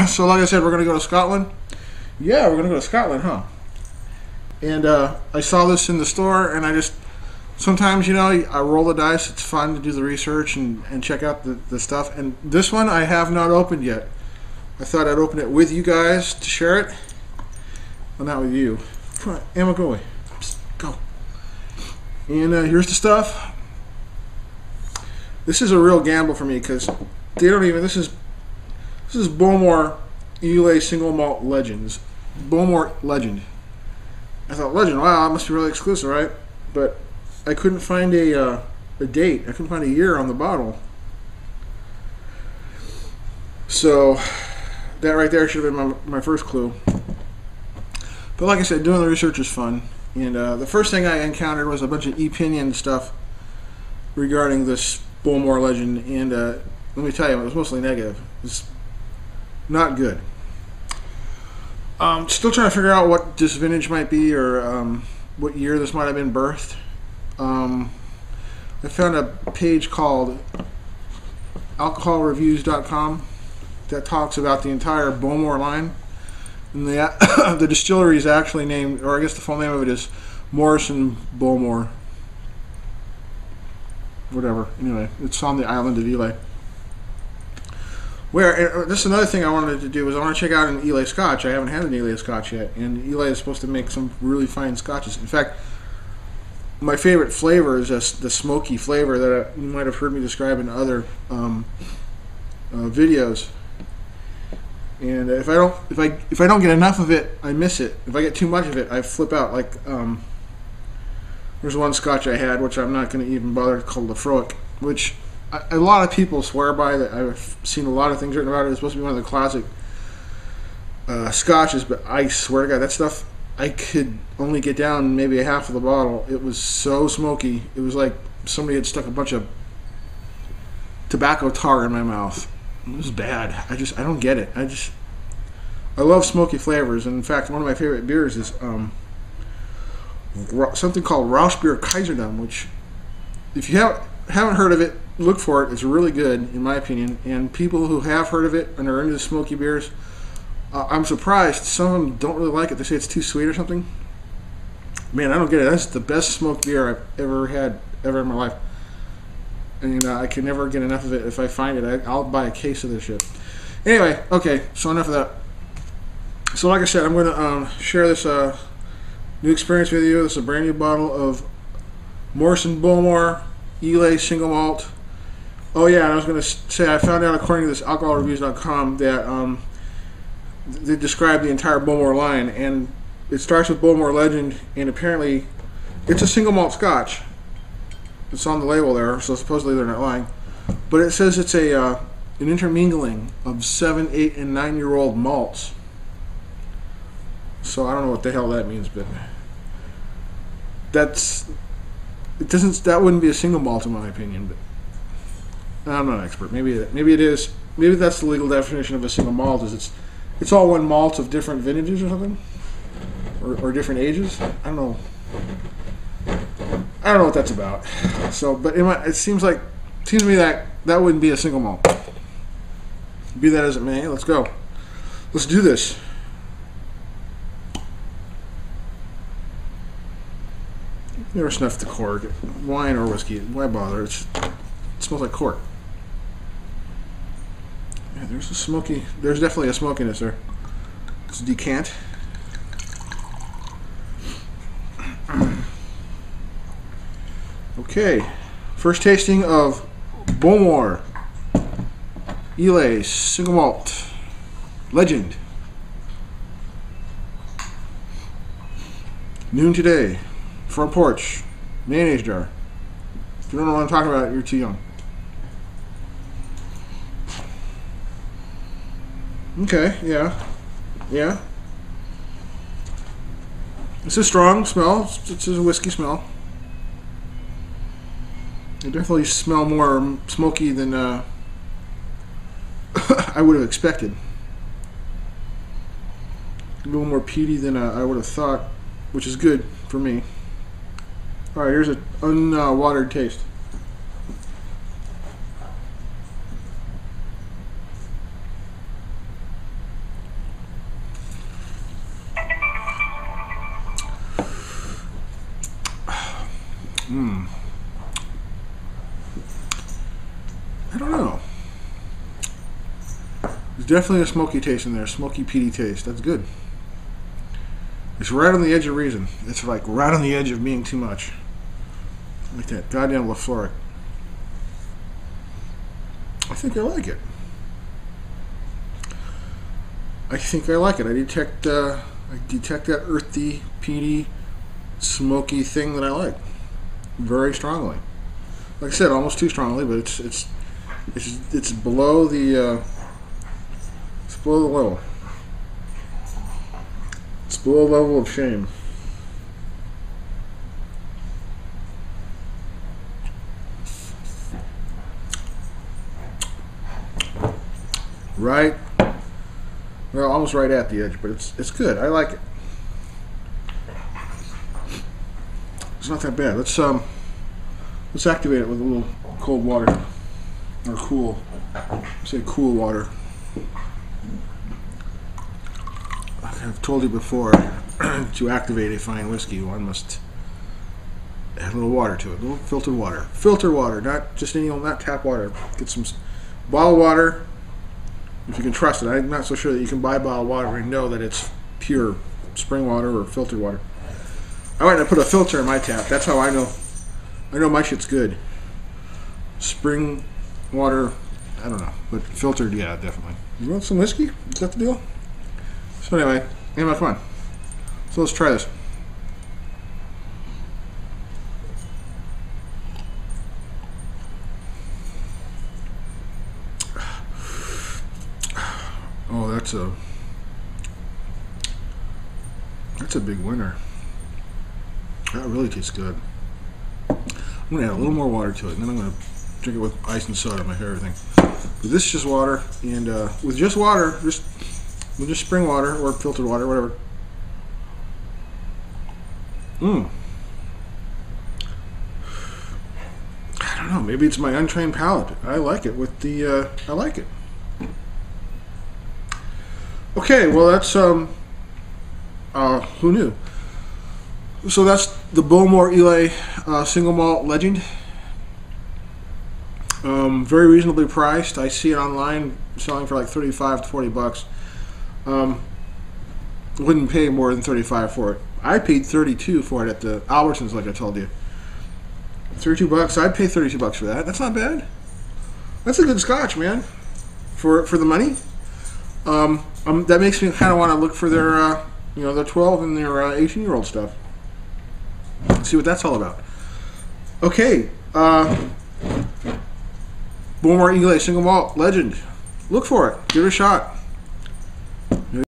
So like I said, we're going to go to Scotland. Yeah, we're going to go to Scotland, huh? And I saw this in the store, and I just, sometimes, you know, I roll the dice. It's fun to do the research and check out the stuff. And this one I have not opened yet. I thought I'd open it with you guys to share it. Well, not with you. Come on, Emma, go away. Psst, go. And here's the stuff. This is a real gamble for me because they don't even, this is Bowmore Islay Single Malt Legends. Bowmore Legend. I thought, Legend, wow, that must be really exclusive, right? But I couldn't find a date. I couldn't find a year on the bottle. So that right there should have been my first clue. But like I said, doing the research is fun. And the first thing I encountered was a bunch of opinion stuff regarding this Bowmore Legend. And let me tell you, it was mostly negative. It's not good. Still trying to figure out what this vintage might be, or what year this might have been birthed. I found a page called alcoholreviews.com that talks about the entire Bowmore line. And the distillery is actually named, or I guess the full name of it is Morrison Bowmore. Whatever. Anyway, it's on the island of Islay. Where, this is another thing I wanted to do, is I want to check out an Islay Scotch. I haven't had an Islay Scotch yet, and Islay is supposed to make some really fine Scotches. In fact, my favorite flavor is the smoky flavor that you might have heard me describe in other videos. And if I don't get enough of it, I miss it. If I get too much of it, I flip out. Like there's one Scotch I had, which I'm not going to even bother, called Lafroic, which a lot of people swear by. That I've seen a lot of things written about it. It's supposed to be one of the classic Scotches, but I swear to God, that stuff, I could only get down maybe a half of the bottle. It was so smoky. It was like somebody had stuck a bunch of tobacco tar in my mouth. It was bad. I don't get it. I love smoky flavors, and in fact, one of my favorite beers is something called Rauschbier Kaiserdom, which, if you haven't heard of it, look for it. It's really good, in my opinion. And people who have heard of it and are into smoky beers, I'm surprised some of them don't really like it. They say it's too sweet or something. Man, I don't get it. That's the best smoked beer I've ever had in my life. And I can never get enough of it. If I find it, I'll buy a case of this shit. Anyway, okay, so enough of that. So like I said, I'm going to share this new experience with you. This is a brand new bottle of Morrison Bowmore Islay Single Malt. Oh yeah, and I was going to say, I found out, according to this alcoholreviews.com, that they describe the entire Bowmore line, and it starts with Bowmore Legend, and apparently it's a single malt Scotch. It's on the label there, so supposedly they're not lying. But it says it's an intermingling of 7, 8, and 9-year-old malts. So I don't know what the hell that means, but that wouldn't be a single malt in my opinion. But I'm not an expert. Maybe it is. Maybe that's the legal definition of a single malt. Is it's all one malt of different vintages or something, or different ages. I don't know. I don't know what that's about. So, but it seems to me that wouldn't be a single malt. Be that as it may, let's go. Let's do this. Never snuffed the cork. Wine or whiskey, why bother? It smells like cork. Yeah, there's a smoky. There's definitely a smokiness there. Let's decant. Okay, first tasting of Bowmore Islay Single Malt Legend. Noon today. Front porch. Mayonnaise jar. If you don't know what I'm talking about, you're too young. Okay, yeah. Yeah. It's a strong smell. It's a whiskey smell. I definitely smell more smoky than I would have expected. A little more peaty than I would have thought, which is good for me. Alright, here's an unwatered taste. I don't know. There's definitely a smoky taste in there, smoky peaty taste. That's good. It's right on the edge of reason. It's like right on the edge of being too much. Like that goddamn LaFleur. I think I like it. I think I like it. I detect that earthy, peaty, smoky thing that I like very strongly. Like I said, almost too strongly, but it's below the level. It's below the level of shame. Right, well, almost right at the edge, but it's good. I like it. It's not that bad. Let's activate it with a little cold water, or cool. Say cool water. I've told you before, to activate a fine whiskey, one must add a little water to it, a little filtered water. Filtered water, not just any old, not tap water. Get some bottled water. If you can trust it. I'm not so sure that you can buy bottled water and know that it's pure spring water or filtered water. I went and put a filter in my tap. That's how I know. I know my shit's good. Spring water, I don't know, but filtered, yeah, definitely. You want some whiskey? Is that the deal? So anyway, come on. So let's try this. Oh, that's a big winner. That really tastes good. I'm gonna add a little more water to it, and then I'm gonna drink it with ice and soda, my favorite thing. But this is just water, and with just water, with just spring water or filtered water, whatever. I don't know. Maybe it's my untrained palate. I like it with the. I like it. Okay, well that's who knew? So that's the Bowmore Islay single malt legend. Very reasonably priced. I see it online selling for like 35 to 40 bucks. Wouldn't pay more than 35 for it. I paid 32 for it at the Albertsons, like I told you. 32 bucks. I'd pay 32 bucks for that. That's not bad. That's a good scotch, man. For the money. That makes me kind of want to look for their, their 12 and their 18-year-old stuff. See what that's all about. Okay, Bowmore Islay single malt legend. Look for it. Give it a shot.